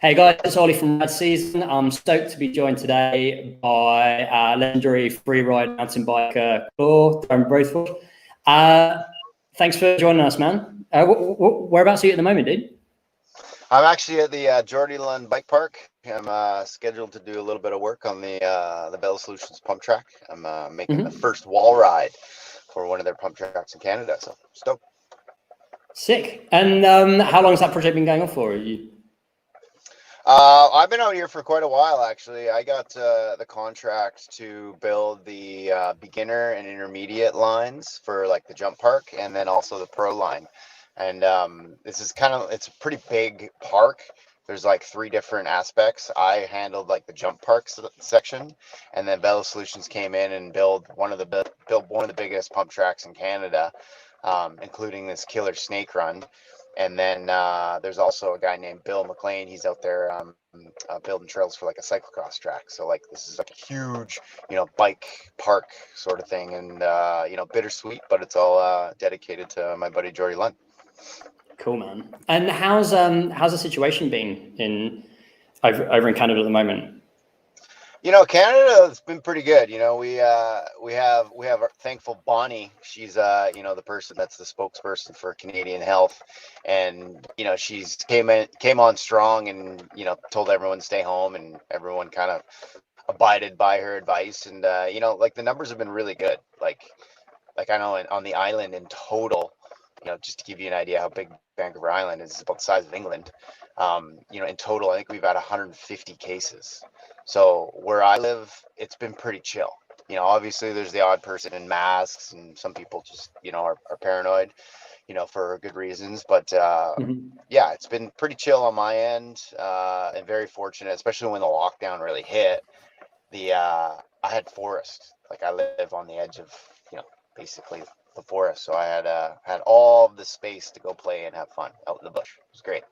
Hey guys, it's Oli from Rad Season. I'm stoked to be joined today by legendary freeride mountain biker Darren Berrecloth. Uh, Thanks for joining us, man. Whereabouts are you at the moment, dude? I'm actually at the Geordie Lund Bike Park. I'm scheduled to do a little bit of work on the Bell Solutions pump track. I'm making the first wall ride for one of their pump tracks in Canada, so stoked. Sick. And how long has that project been going on for? I've been out here for quite a while, actually. I got the contract to build the beginner and intermediate lines for like the jump park, and then also the pro line. And this is it's a pretty big park. There's like three different aspects. I handled like the jump park section, and then Velo Solutions came in and built one of the biggest pump tracks in Canada, including this killer snake run. And then there's also a guy named Bill McLean. He's out there building trails for like a cyclocross track. So like this is like a huge, bike park sort of thing, and bittersweet, but it's all dedicated to my buddy Geordie Lund. Cool, man. And how's the situation been over in Canada at the moment? Canada has been pretty good. We have our thankful Bonnie. She's the person that's the spokesperson for Canadian Health, and she's came on strong, and told everyone to stay home, and everyone kind of abided by her advice, and like the numbers have been really good. Like I know on the island in total, just to give you an idea how big Vancouver Island is, it's about the size of England. In total, I think we've had 150 cases. So where I live, it's been pretty chill. Obviously there's the odd person in masks, and some people just, are paranoid, for good reasons. But yeah, it's been pretty chill on my end, and very fortunate, especially when the lockdown really hit. I had forest. Like I live on the edge of, basically the forest. So I had all the space to go play and have fun out in the bush. It was great.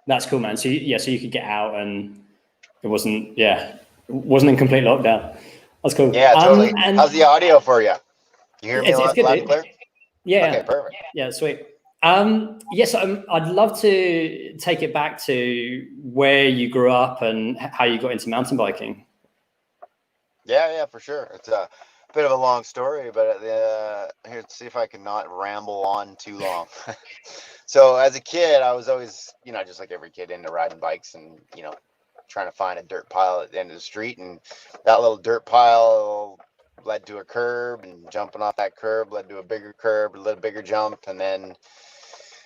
That's cool, man. So you could get out, and it wasn't in complete lockdown. That's cool. Yeah, totally. And How's the audio for you? You hear me it's good, loud and dude. clear? Okay, Yeah, perfect. yeah, sweet. Yes, I'd love to take it back to where you grew up and how you got into mountain biking. Yeah, for sure. It's a bit of a long story, but here, let's see if I can not ramble on too long. So as a kid, I was always, just like every kid, into riding bikes, and trying to find a dirt pile at the end of the street, and that little dirt pile led to a curb, and jumping off that curb led to a bigger curb, a little bigger jump, and then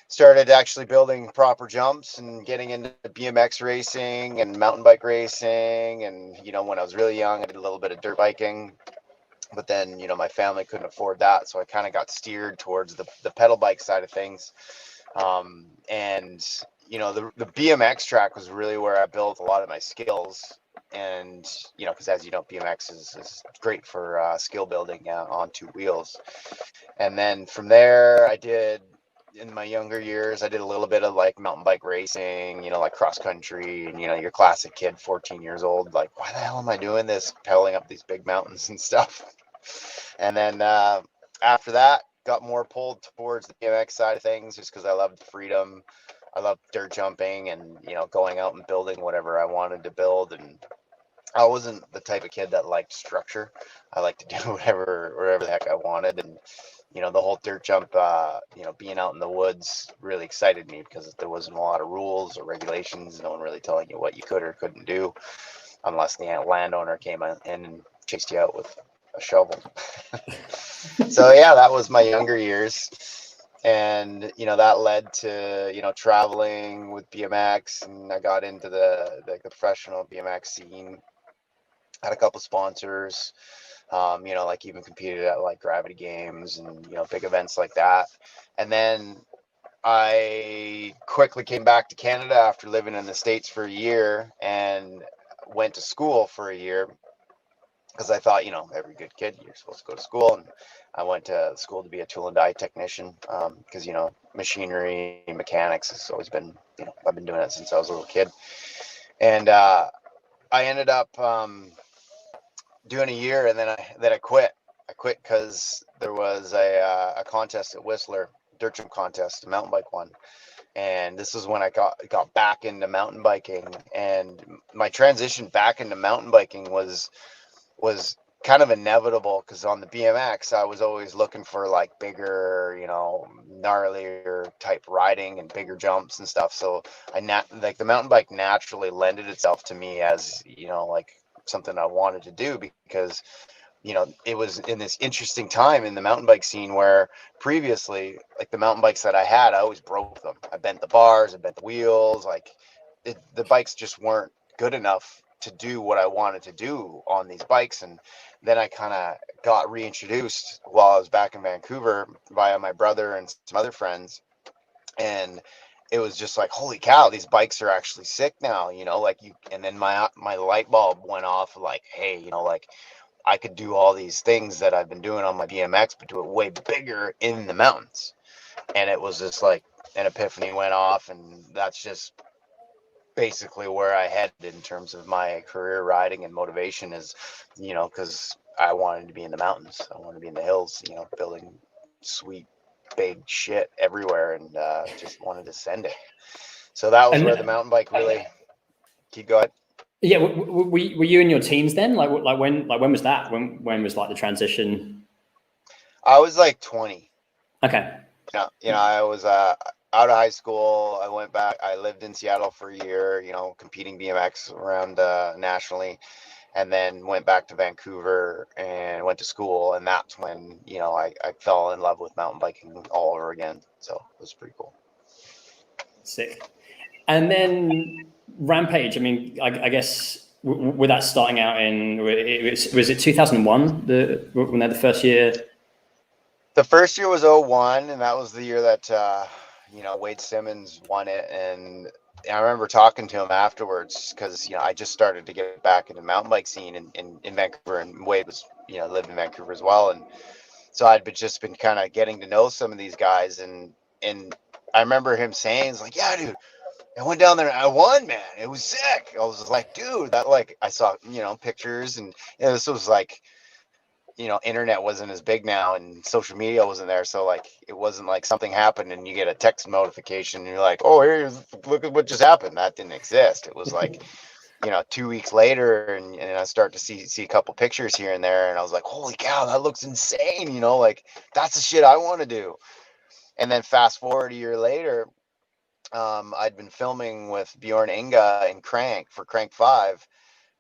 started actually building proper jumps and getting into BMX racing and mountain bike racing. And when I was really young, I did a little bit of dirt biking, but then my family couldn't afford that, so I kind of got steered towards the pedal bike side of things. And the BMX track was really where I built a lot of my skills. And because as you know, BMX is great for skill building on two wheels. And then from there, in my younger years, I did a little bit of like mountain bike racing, like cross country, and your classic kid, 14 years old, like, why the hell am I doing this, pedaling up these big mountains and stuff. And then after that, got more pulled towards the BMX side of things, just because I loved freedom. I loved dirt jumping, and going out and building whatever I wanted to build. And I wasn't the type of kid that liked structure. I liked to do whatever the heck I wanted. And the whole dirt jump, being out in the woods really excited me, because there wasn't a lot of rules or regulations. No one really telling you what you could or couldn't do, unless the landowner came in and chased you out with a shovel. So yeah, that was my younger years. And that led to traveling with BMX, and I got into the professional BMX scene. Had a couple sponsors, like even competed at like Gravity Games and big events like that. And then I quickly came back to Canada after living in the States for a year, and went to school for a year, because I thought, every good kid, you're supposed to go to school. And I went to school to be a tool and die technician, because machinery, mechanics has always been, I've been doing it since I was a little kid. And I ended up doing a year, and then I quit. I quit because there was a contest at Whistler, dirt jump contest, a mountain bike one, And this was when I got back into mountain biking, and my transition back into mountain biking was kind of inevitable, because on the BMX I was always looking for like bigger, gnarlier type riding and bigger jumps and stuff. So like the mountain bike naturally lended itself to me as, like something I wanted to do, because it was in this interesting time in the mountain bike scene where previously, like the mountain bikes that I had, I always broke them. I bent the bars, I bent the wheels, like the bikes just weren't good enough to do what I wanted to do on these bikes. And then I kind of got reintroduced while I was back in Vancouver via my brother and some other friends. And it was just like, holy cow, these bikes are actually sick now, and then my light bulb went off, like, hey, like, I could do all these things that I've been doing on my BMX, but do it way bigger in the mountains. And it was just like an epiphany went off, and that's just basically where I headed in terms of my career riding and motivation is, because I wanted to be in the mountains. I wanted to be in the hills, building sweet, big shit everywhere, and just wanted to send it. So that was where the mountain bike really keep going. Yeah, were you in your teens then? Like when was that? When was like the transition? I was like 20. Okay. I was out of high school. I went back. I lived in Seattle for a year. Competing BMX around nationally, and then went back to Vancouver and went to school. And that's when I fell in love with mountain biking all over again. So it was pretty cool. Sick. And then Rampage, I mean, I guess with that starting out was it 2001, when they had the first year? The first year was 2001, and that was the year that, Wade Simmons won it. And I remember talking to him afterwards, because, I just started to get back into the mountain bike scene in Vancouver, and Wade was, lived in Vancouver as well. And so I'd just been kind of getting to know some of these guys. And I remember him saying, it's like, yeah, dude, I went down there and I won, man. It was sick. I was just like, dude, that, like, I saw, pictures, and this was like, internet wasn't as big now, and social media wasn't there. So like, it wasn't like something happened and you get a text notification and you're like, oh, here's, look at what just happened. That didn't exist. It was like, 2 weeks later, and I start to see a couple pictures here and there, and I was like, holy cow, that looks insane. Like, that's the shit I want to do. And then fast forward a year later, I'd been filming with Bjorn Inga and Crank for Crank 5,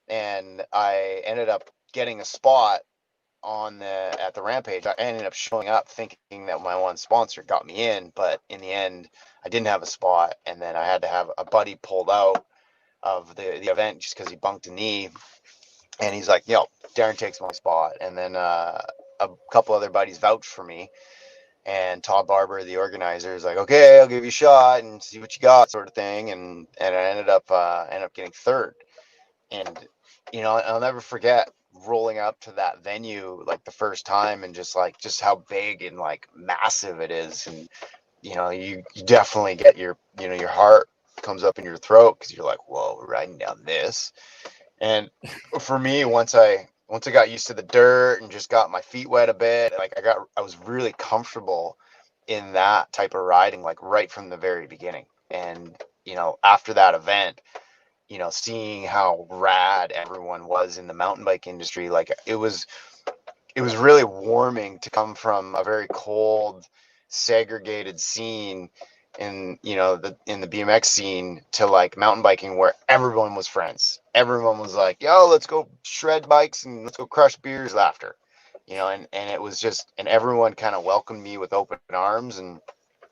and I ended up getting a spot at the Rampage. I ended up showing up thinking that my one sponsor got me in, but in the end, I didn't have a spot, and then I had to have a buddy pulled out of the event just because he bunked a knee, and he's like, Darren takes my spot. And then a couple other buddies vouched for me. And Todd Barber, the organizer, is like, okay, I'll give you a shot and see what you got, sort of thing. And I ended up getting third. And I'll never forget rolling up to that venue like the first time, and just how big and like massive it is. And you definitely get your heart comes up in your throat, because you're like, whoa, we're riding down this. And for me, once I got used to the dirt and just got my feet wet a bit, like I was really comfortable in that type of riding, like right from the very beginning. And, after that event, seeing how rad everyone was in the mountain bike industry, like it was really warming to come from a very cold, segregated scene in the BMX scene to like mountain biking, where everyone was friends. Everyone was like, yo, let's go shred bikes and let's go crush beers after, and it was just, and everyone kind of welcomed me with open arms, and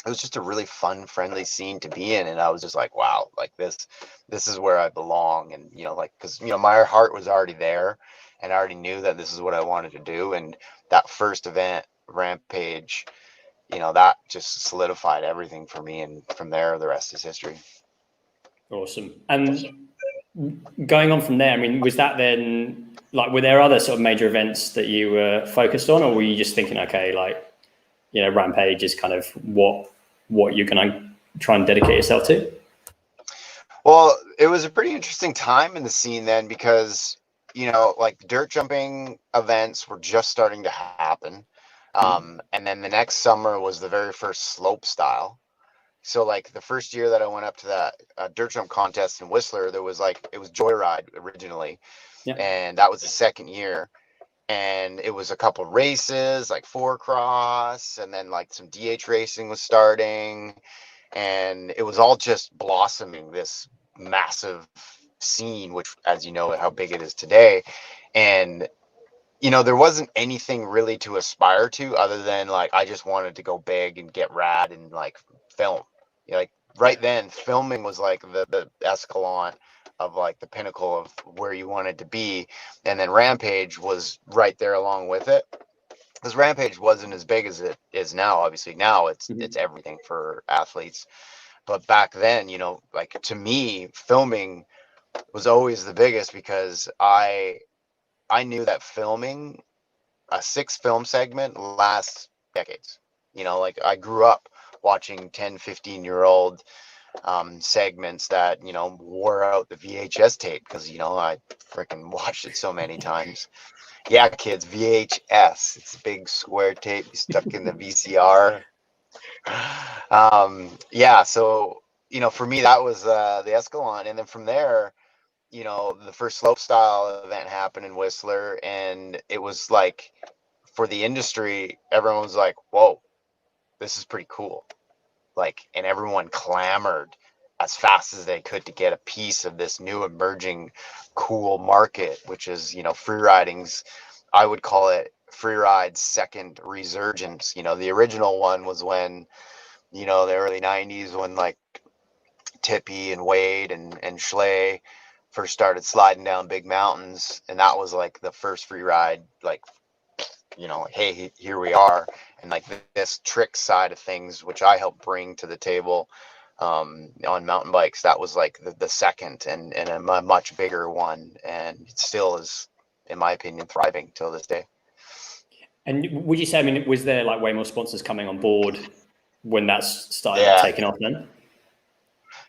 it was just a really fun, friendly scene to be in. And I was just like, wow, like this is where I belong. And like, because my heart was already there, and I already knew that this is what I wanted to do. And that first event, Rampage, that just solidified everything for me. And from there, the rest is history. Awesome. And going on from there, I mean, was that then, like, were there other sort of major events that you were focused on, or were you just thinking, okay, like, Rampage is kind of what you're going to try and dedicate yourself to? Well, it was a pretty interesting time in the scene then, because, like dirt jumping events were just starting to happen. And then the next summer was the very first slope style. So like the first year that I went up to that dirt jump contest in Whistler, there was like, it was Joyride originally. Yeah. And that was the second year. And it was a couple races, like 4-cross, and then like some DH racing was starting. And it was all just blossoming, this massive scene, which, as you know, how big it is today. And you know, there wasn't anything really to aspire to other than like I just wanted to go big and get rad and like film. You know, like right then, filming was like the escalon of like the pinnacle of where you wanted to be, and then Rampage was right there along with it. Because Rampage wasn't as big as it is now. Obviously, now it's everything for athletes. But back then, you know, like to me, filming was always the biggest because I knew that filming a 6 film segment lasts decades. You know, like I grew up watching 10, 15-year-old segments that, you know, wore out the VHS tape because, you know, I freaking watched it so many times. Yeah, kids, VHS. It's big square tape stuck in the VCR. Yeah, so, you know, for me, that was the Escalon. And then from there, you know, the first slope style event happened in Whistler, and it was like, for the industry, everyone was like, whoa, this is pretty cool. Like, and everyone clamored as fast as they could to get a piece of this new emerging cool market, which is, you know, freeriding's, I would call it freeride's second resurgence. You know, the original one was when, you know, the early 90s, when like Tippy and Wade and Schley first started sliding down big mountains, and that was like the first free ride, like, you know, like, hey, here we are. And like this trick side of things, which I helped bring to the table on mountain bikes, that was like the second and a much bigger one, and it still is, in my opinion, thriving till this day. And would you say, I mean, was there like way more sponsors coming on board when that's started like, taking off then?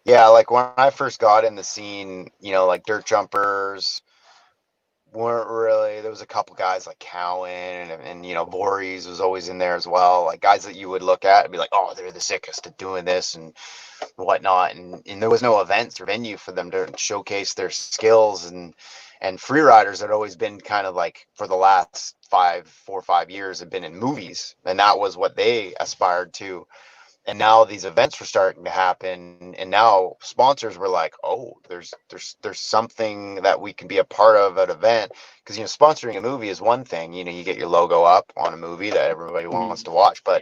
Yeah, like when I first got in the scene, you know, like dirt jumpers weren't really, there was a couple guys like Cowan and you know, Voorhees was always in there as well, like guys that you would look at and be like, oh, they're the sickest at doing this and whatnot, and there was no events or venue for them to showcase their skills, and free riders had always been kind of like, for the last 4 or 5 years, have been in movies, and that was what they aspired to. And now these events were starting to happen, and now sponsors were like, oh, there's something that we can be a part of at an event. Because, you know, sponsoring a movie is one thing, you know, you get your logo up on a movie that everybody wants to watch, but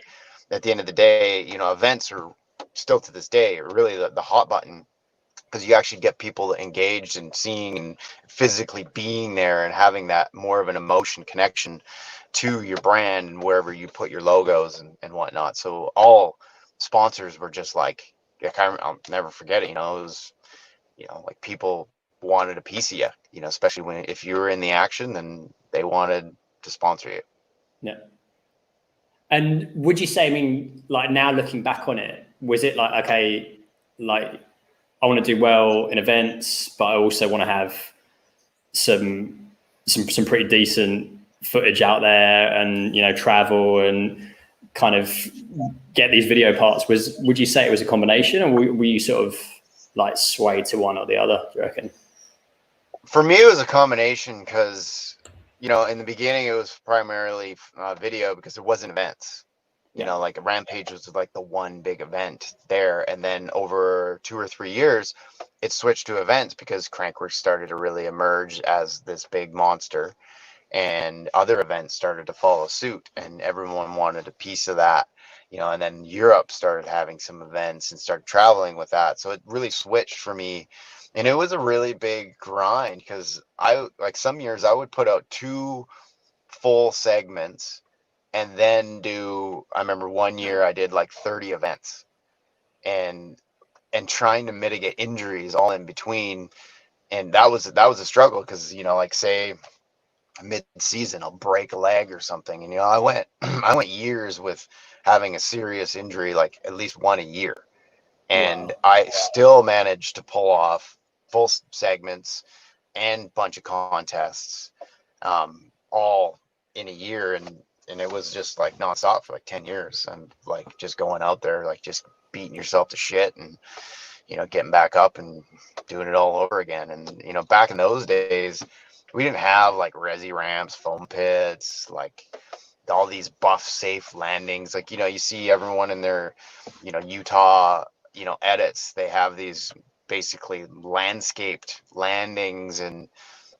at the end of the day, you know, events are still to this day really the hot button, because you actually get people engaged and seeing and physically being there and having that more of an emotion connection to your brand and wherever you put your logos and whatnot. So all sponsors were just like I'll never forget it. You know, it was, you know, like people wanted a piece of you, you know, especially when, if you were in the action, then they wanted to sponsor you. Yeah. And would you say, I mean, like now looking back on it, was it like, okay, like I want to do well in events, but I also want to have some pretty decent footage out there, and, you know, travel and kind of get these video parts? Would you say it was a combination, or were you sort of like swayed to one or the other, do you reckon? For me, it was a combination because, you know, in the beginning it was primarily video because there wasn't events. You know, like Rampage was like the one big event there. And then over 2 or 3 years, it switched to events because Crankworx started to really emerge as this big monster. And other events started to follow suit, and everyone wanted a piece of that, you know. And then Europe started having some events and started traveling with that. So it really switched for me. And it was a really big grind because I, like, some years I would put out 2 full segments and then I remember one year I did like 30 events, and trying to mitigate injuries all in between. And that was a struggle because, you know, like say mid-season I'll break a leg or something, and, you know, I went years with having a serious injury, like at least one a year. And I still managed to pull off full segments and bunch of contests, all in a year. And it was just like nonstop for like 10 years. I'm like just going out there, like just beating yourself to shit and, getting back up and doing it all over again. And, back in those days, we didn't have like resi ramps, foam pits, like all these buff safe landings. Like, you see everyone in their, Utah, edits, they have these basically landscaped landings and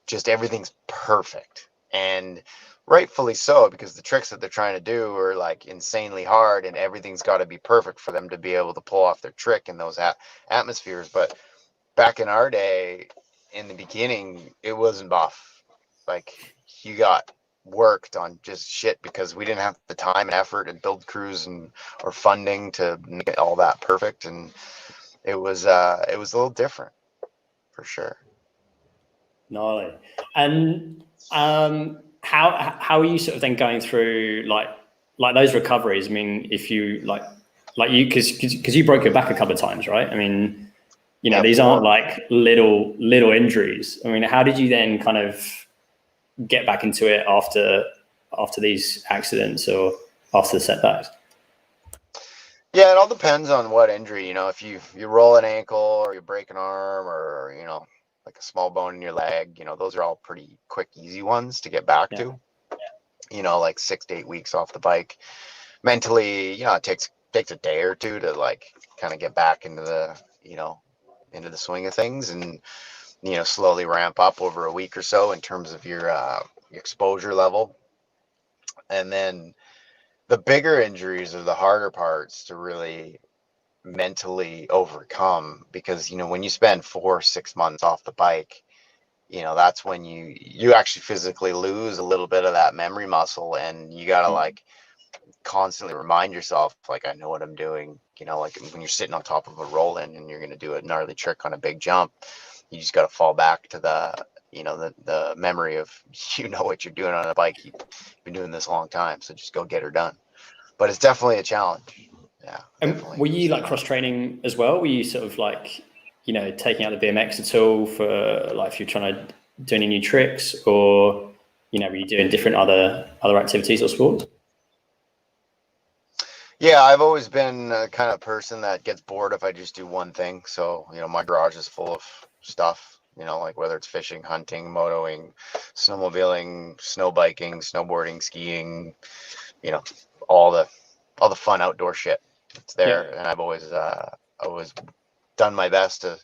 just everything's perfect. And rightfully so, because the tricks that they're trying to do are like insanely hard and everything's got to be perfect for them to be able to pull off their trick in those atmospheres. But back in our day, in the beginning, it wasn't buff. Like, you got worked on just shit because we didn't have the time and effort and build crews or funding to make all that perfect. And it was a little different for sure. Gnarly. And how are you sort of then going through like those recoveries? I mean, if you like you because you broke your back a couple of times, right? I mean, these aren't like little injuries. I mean, how did you then kind of get back into it after these accidents or after the setbacks? Yeah, it all depends on what injury. If you roll an ankle or you break an arm or like a small bone in your leg, those are all pretty quick, easy ones to get back to. Like 6 to 8 weeks off the bike. Mentally, it takes a day or two to like kind of get back into the into the swing of things, and slowly ramp up over a week or so in terms of your exposure level. And then the bigger injuries are the harder parts to really mentally overcome, because when you spend 4 or 6 months off the bike, that's when you actually physically lose a little bit of that memory muscle, and you gotta like constantly remind yourself, like, I know what I'm doing. Like when you're sitting on top of a roll-in and you're gonna do a gnarly trick on a big jump, you just gotta fall back to the the memory of what you're doing on a bike. You've been doing this a long time, so just go get her done. But it's definitely a challenge. Yeah. And were you like cross training as well? Were you sort of like, taking out the BMX at all for like if you're trying to do any new tricks, or, were you doing different other activities or sports? Yeah, I've always been a kind of person that gets bored if I just do one thing. So, my garage is full of stuff, like whether it's fishing, hunting, motoing, snowmobiling, snow biking, snowboarding, skiing, all the fun outdoor shit. It's there. And I've always done my best to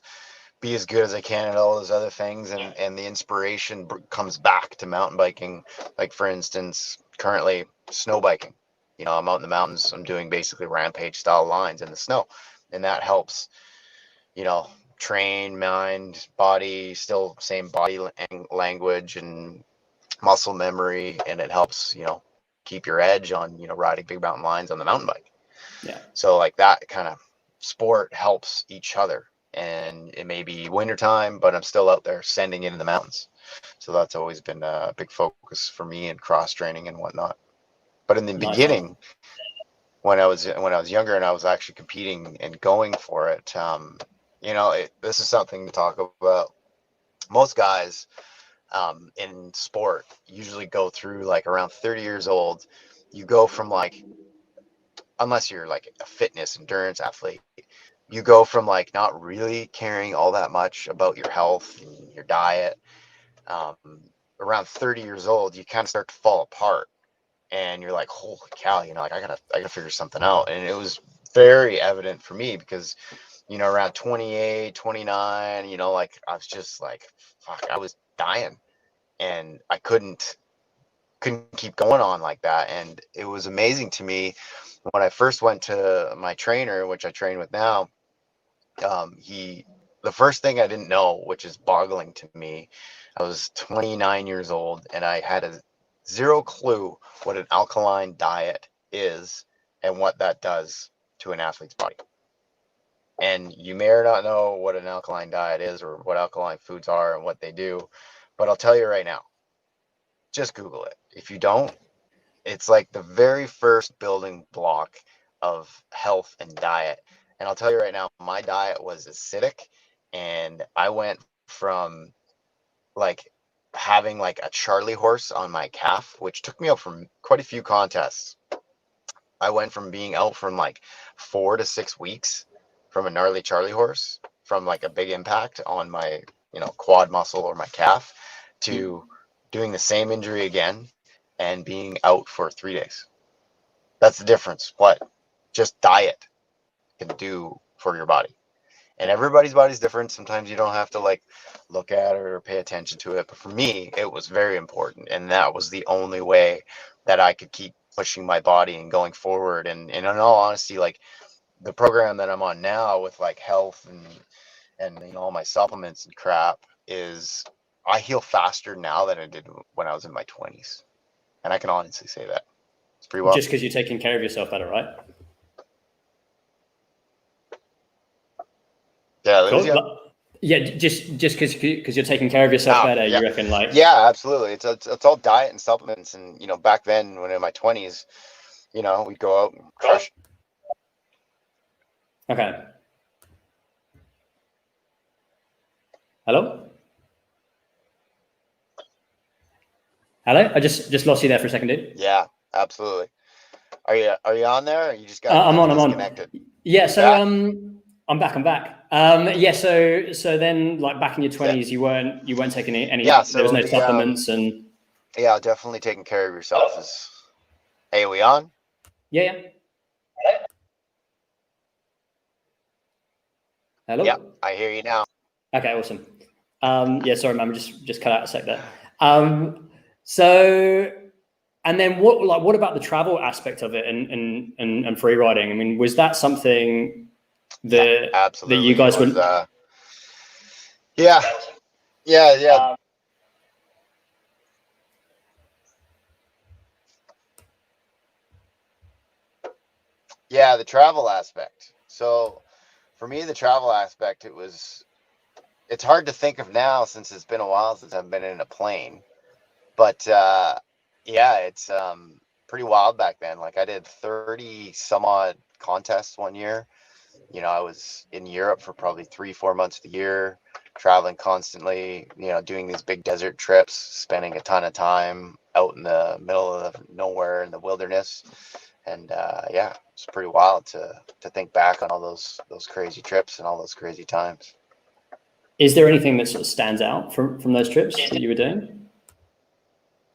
be as good as I can at all those other things. And the inspiration comes back to mountain biking. Like, for instance, currently snow biking. I'm out in the mountains. I'm doing basically Rampage style lines in the snow, and that helps, train mind, body, still same body language and muscle memory, and it helps, keep your edge on, riding big mountain lines on the mountain bike. Yeah. So like that kind of sport helps each other, and it may be wintertime, but I'm still out there sending it in the mountains. So that's always been a big focus for me in cross training and whatnot. But in the beginning, when I was younger and I was actually competing and going for it, this is something to talk about. Most guys in sport usually go through like around 30 years old. You go from like, unless you're like a fitness endurance athlete, you go from like not really caring all that much about your health and your diet. Around 30 years old, you kind of start to fall apart. And you're like, holy cow, like I gotta figure something out. And it was very evident for me because, around 28, 29, like I was just like, fuck, I was dying, and I couldn't keep going on like that. And it was amazing to me when I first went to my trainer, which I train with now. The first thing I didn't know, which is boggling to me, I was 29 years old and I had a zero clue what an alkaline diet is and what that does to an athlete's body. And you may or not know what an alkaline diet is or what alkaline foods are and what they do, but I'll tell you right now, just Google it. If you don't, it's like the very first building block of health and diet. And I'll tell you right now, my diet was acidic, and I went from like having like a Charlie horse on my calf, which took me out from quite a few contests, I went from being out from like 4 to 6 weeks from a gnarly Charlie horse, from like a big impact on my, quad muscle or my calf, to doing the same injury again and being out for 3 days. That's the difference. What just diet can do for your body. And everybody's body's different. Sometimes you don't have to like look at it or pay attention to it. But for me, it was very important. And that was the only way that I could keep pushing my body and going forward. And in all honesty, like the program that I'm on now with like health and all my supplements and crap, is I heal faster now than I did when I was in my 20s. And I can honestly say that. It's pretty well. Just because you're taking care of yourself better, right? Yeah, cool. Yeah, just because you're taking care of yourself better, yeah. You reckon? Like, yeah, absolutely. It's all diet and supplements, and back then when in my 20s, we'd go out and crush. Okay. Hello. I just lost you there for a second, dude. Yeah, absolutely. Are you on there? Or you just got I'm on. Yeah. So I'm back. Yeah. So then, like back in your 20s, you weren't taking any. Yeah. So there was no supplements and. Yeah, definitely taking care of yourself is. Hey, are we on? Yeah. Hello. Yeah, I hear you now. Okay, awesome. Yeah, sorry, man, just cut out a sec there. So, and then what about the travel aspect of it and free riding? I mean, was that something that absolutely that you guys would? Yeah. Yeah, the travel aspect. So for me, the travel aspect, it's hard to think of now since it's been a while since I've been in a plane. But yeah, it's pretty wild back then. Like I did 30 some odd contests one year. I was in Europe for probably 3-4 months of the year, traveling constantly, doing these big desert trips, spending a ton of time out in the middle of nowhere in the wilderness. And yeah, it's pretty wild to think back on all those crazy trips and all those crazy times. Is there anything that sort of stands out from those trips that you were doing?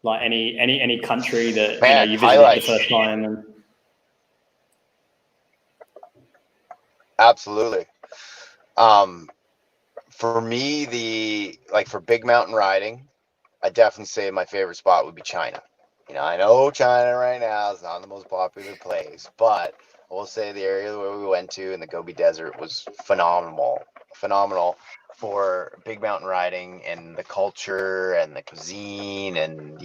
Like any country that you visited the first time? And... Absolutely. For me, for big mountain riding, I definitely say my favorite spot would be China. I know China right now is not the most popular place, but I will say the area where we went to in the Gobi Desert was phenomenal for big mountain riding and the culture and the cuisine and,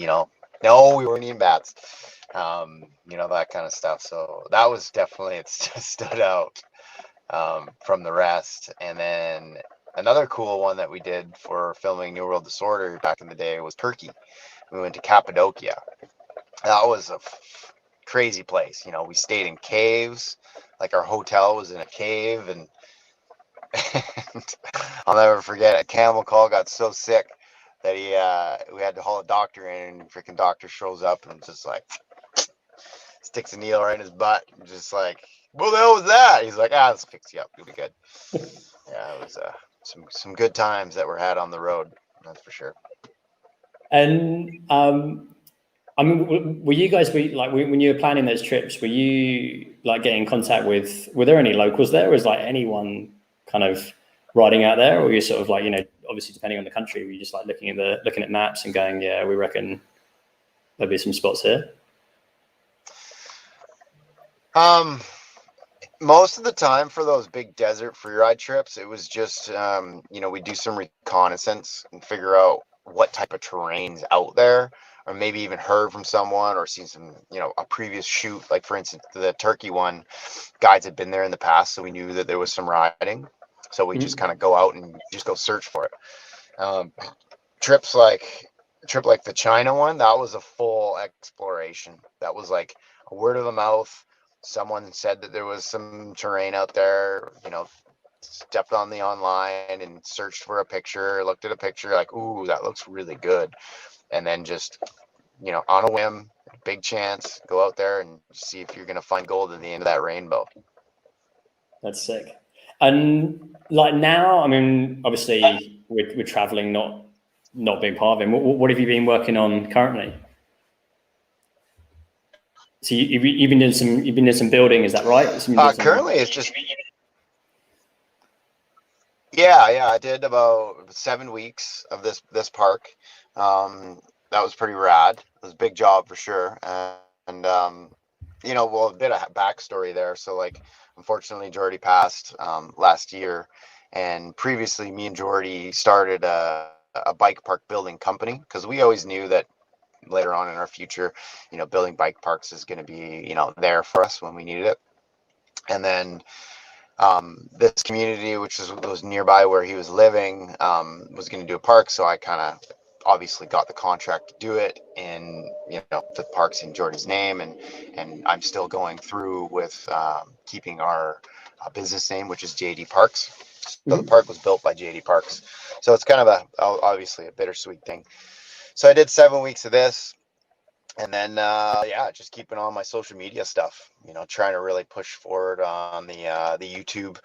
no, we weren't eating bats, that kind of stuff. So that was definitely, it stood out from the rest. And then another cool one that we did for filming New World Disorder back in the day was Turkey. We went to Cappadocia. That was a crazy place. We stayed in caves. Like our hotel was in a cave, and I'll never forget, a camel call got so sick that we had to haul a doctor in, and freaking doctor shows up and just like sticks a needle right in his butt and just like, what the hell was that? He's like, let's fix you up. You'll be good. Yeah, it was some good times that were had on the road. That's for sure. And I mean, were you guys when you were planning those trips? Were you like getting in contact with? Were there any locals there? Was like anyone kind of riding out there, or were you sort of like obviously depending on the country, were you just like looking at maps and going, yeah, we reckon there'll be some spots here? Most of the time for those big desert freeride trips, it was just we do some reconnaissance and figure out what type of terrain's out there, or maybe even heard from someone or seen some, a previous shoot. Like for instance, the Turkey one, guides had been there in the past, so we knew that there was some riding. So we just kind of go out and just go search for it. Trip like the China one, that was a full exploration. That was like a word of the mouth. Someone said that there was some terrain out there, stepped on the online and searched for a picture, looked at a picture like, ooh, that looks really good. And then just, on a whim, big chance. Go out there and see if you're going to find gold at the end of that rainbow. That's sick. And like now, I mean, obviously we're traveling, not being part of it. What have you been working on currently? So you've been doing some building, is that right? Currently, it's just yeah. I did about 7 weeks of this park. That was pretty rad. It was a big job for sure, and well, a bit of backstory there. So like, unfortunately, Jordy passed last year, and previously, me and Jordy started a bike park building company because we always knew that later on in our future, building bike parks is going to be, there for us when we needed it. And then this community, which was nearby where he was living, was going to do a park. So I kind of obviously got the contract to do it in, the parks in Jordy's name. And I'm still going through with keeping our business name, which is JD Parks. So the park was built by JD Parks. So it's kind of obviously a bittersweet thing. So I did 7 weeks of this, and then just keeping on my social media stuff. Trying to really push forward on the YouTube,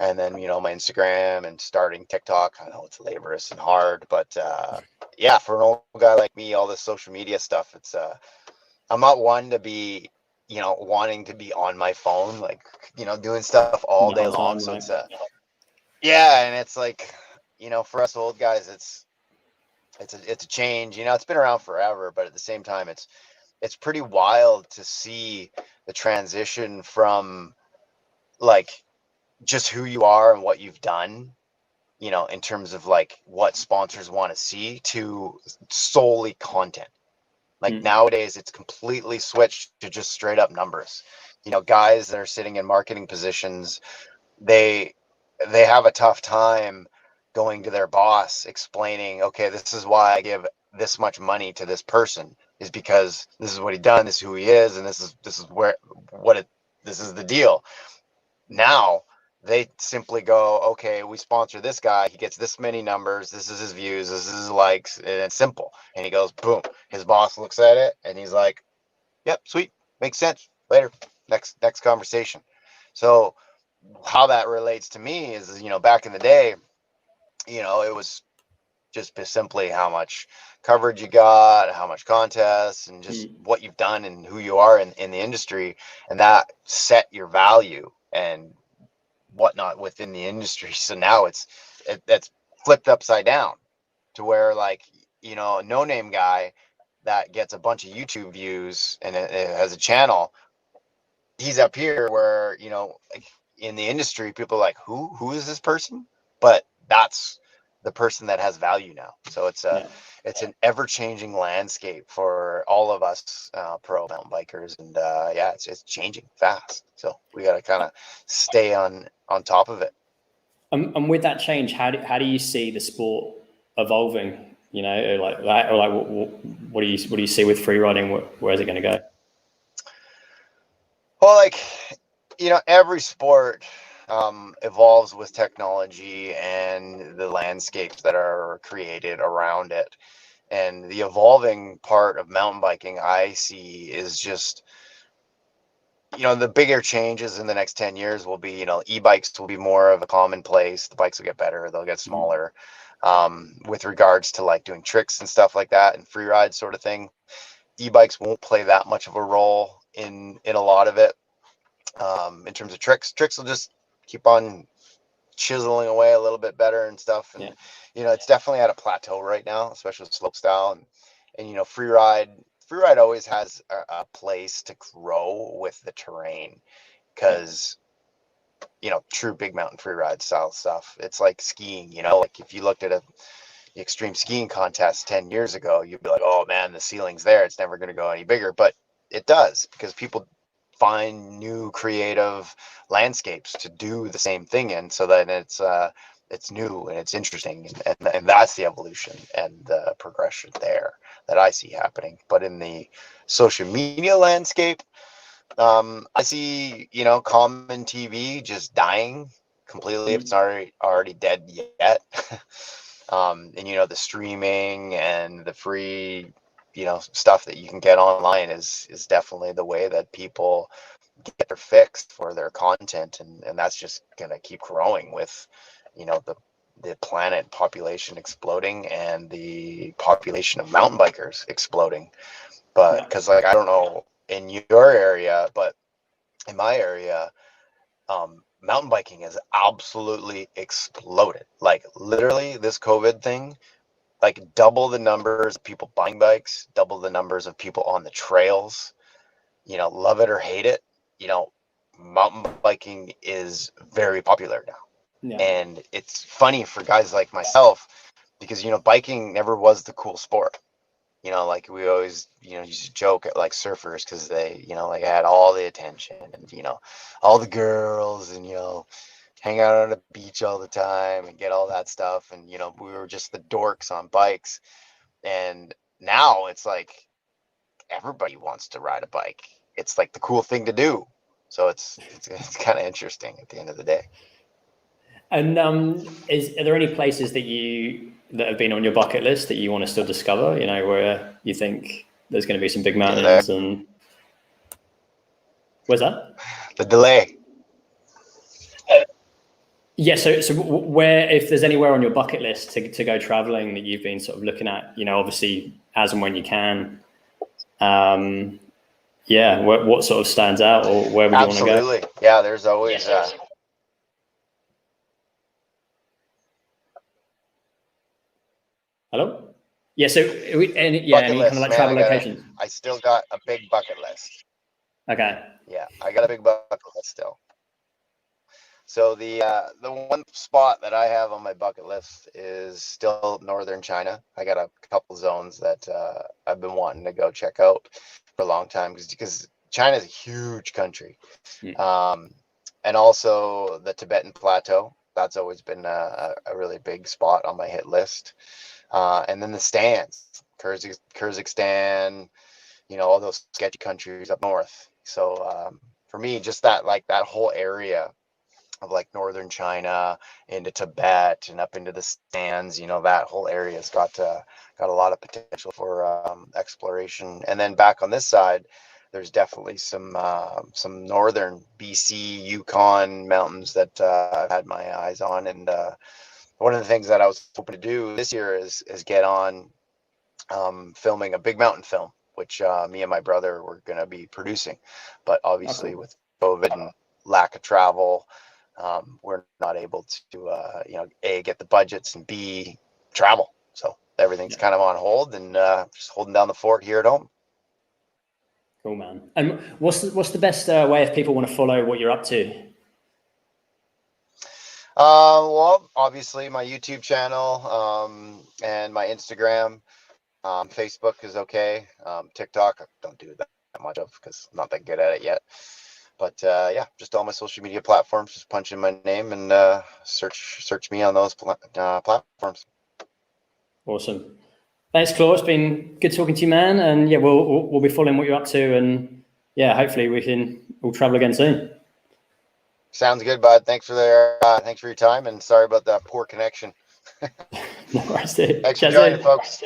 and then my Instagram, and starting TikTok. I know it's laborious and hard, but for an old guy like me, all this social media stuff, it's I'm not one to be wanting to be on my phone, like doing stuff all day long. So it's and it's like for us old guys, it's a change. It's been around forever, but at the same time, it's pretty wild to see the transition from like just who you are and what you've done, in terms of like what sponsors want to see, to solely content. Like nowadays, it's completely switched to just straight up numbers. Guys that are sitting in marketing positions, they have a tough time going to their boss explaining, okay, this is why I give this much money to this person, is because this is what he done, this is who he is, and this is this is the deal. Now they simply go, okay, we sponsor this guy, he gets this many numbers, this is his views, this is his likes, and it's simple. And he goes, boom, his boss looks at it and he's like, yep, sweet, makes sense, later, next conversation. So how that relates to me is, back in the day, it was just simply how much coverage you got, how much contests, and just what you've done and who you are in the industry. And that set your value and whatnot within the industry. So now that's flipped upside down to where, like, a no-name guy that gets a bunch of YouTube views and it has a channel, he's up here where, like, in the industry, people are like, who is this person? But that's the person that has value now. So it's an ever-changing landscape for all of us pro mountain bikers, and it's changing fast. So we got to kind of stay on top of it. And with that change, how do you see the sport evolving? Like that, or like what do you see with freeriding? Where is it going to go? Well, like, every sport evolves with technology and the landscapes that are created around it. And the evolving part of mountain biking I see is just, the bigger changes in the next 10 years will be, e-bikes will be more of a commonplace. The bikes will get better, they'll get smaller. With regards to like doing tricks and stuff like that and free ride sort of thing, e-bikes won't play that much of a role in a lot of it. In terms of tricks will just keep on chiseling away a little bit better and stuff. And, it's definitely at a plateau right now, especially with slope style and freeride always has a place to grow with the terrain, because, true big mountain freeride style stuff, it's like skiing, like if you looked at the extreme skiing contest 10 years ago, you'd be like, oh man, the ceiling's there, it's never going to go any bigger. But it does, because people find new creative landscapes to do the same thing in, so that it's new and it's interesting, and that's the evolution and the progression there that I see happening. But in the social media landscape, I see common TV just dying completely, if it's already dead yet. And the streaming and the free stuff that you can get online is definitely the way that people get their fix for their content, and that's just gonna keep growing with the planet population exploding and the population of mountain bikers exploding. But because I don't know in your area, but in my area, mountain biking has absolutely exploded. Like literally this COVID thing, like double the numbers of people buying bikes, double the numbers of people on the trails, love it or hate it, mountain biking is very popular now. Yeah. And it's funny for guys like myself because, biking never was the cool sport. Like we always, used to joke at like surfers because they, like had all the attention and, all the girls and, hang out on the beach all the time and get all that stuff. And, we were just the dorks on bikes. And now it's like everybody wants to ride a bike. It's like the cool thing to do. So it's kind of interesting at the end of the day. And are there any places that have been on your bucket list that you want to still discover, where you think there's going to be some big mountains? And where's that? The delay. Yeah. So where, if there's anywhere on your bucket list to go traveling that you've been sort of looking at, obviously as and when you can, what sort of stands out, or where would you want to go? Absolutely. Yeah. There's always, Hello? Yeah, so any kind of like travel locations? I still got a big bucket list. Okay. Yeah, I got a big bucket list still. So the one spot that I have on my bucket list is still northern China. I got a couple zones that I've been wanting to go check out for a long time because China is a huge country. And also the Tibetan Plateau. That's always been a really big spot on my hit list. And then the stands, Kyrgyzstan, all those sketchy countries up north. So for me, just that whole area of like northern China into Tibet and up into the stands, that whole area's got a lot of potential for exploration. And then back on this side, there's definitely some northern BC, Yukon mountains that I've had my eyes on. And one of the things that I was hoping to do this year is get on filming a big mountain film, which me and my brother were going to be producing. But obviously with COVID and lack of travel, we're not able to, A, get the budgets, and B, travel. So everything's kind of on hold and just holding down the fort here at home. Cool, man. And what's the best way if people want to follow what you're up to? Well, obviously my YouTube channel, and my Instagram, Facebook is okay. TikTok, I don't do that much of because I'm not that good at it yet. But just all my social media platforms, just punch in my name and search me on those platforms. Awesome. Thanks, Claude. It's been good talking to you, man. And yeah, we'll be following what you're up to, and yeah, hopefully we'll travel again soon. Sounds good, bud. Thanks for your time, and sorry about that poor connection. No worries, dude. Thanks for joining, folks.